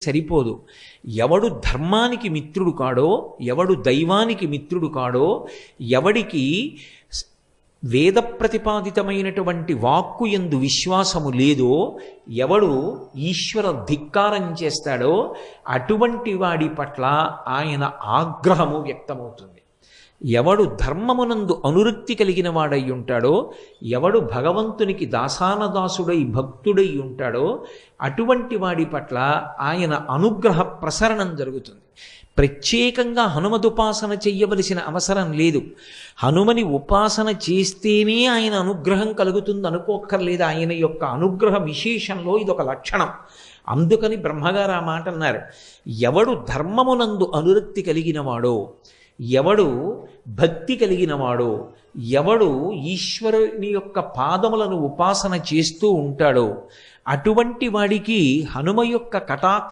సరిపోదు. ఎవడు ధర్మానికి మిత్రుడు కాడో, ఎవడు దైవానికి మిత్రుడు కాడో, ఎవడికి వేద ప్రతిపాదితమైనటువంటి వాక్కు యందు విశ్వాసము లేదో, ఎవడు ఈశ్వర ధిక్కారం చేస్తాడో అటువంటి వాడి పట్ల ఆయన ఆగ్రహము వ్యక్తమవుతుంది. ఎవడు ధర్మమునందు అనురక్తి కలిగిన వాడై ఉంటాడో, ఎవడు భగవంతునికి దాసానదాసుడై భక్తుడై ఉంటాడో అటువంటి వాడి పట్ల ఆయన అనుగ్రహ ప్రసరణం జరుగుతుంది. ప్రత్యేకంగా హనుమదుపాసన చెయ్యవలసిన అవసరం లేదు. హనుమని ఉపాసన చేస్తేనే ఆయన అనుగ్రహం కలుగుతుంది అనుకోక్కర్లేదు. ఆయన యొక్క అనుగ్రహ విశేషంలో ఇదొక లక్షణం. అందుకని బ్రహ్మగారు ఆ మాట అన్నారు. ఎవడు ధర్మమునందు అనురక్తి కలిగినవాడో, ఎవడు భక్తి కలిగినవాడో, ఎవడు ఈశ్వరుని యొక్క పాదములను ఉపాసన చేస్తూ ఉంటాడో అటువంటి వాడికి హనుమ యొక్క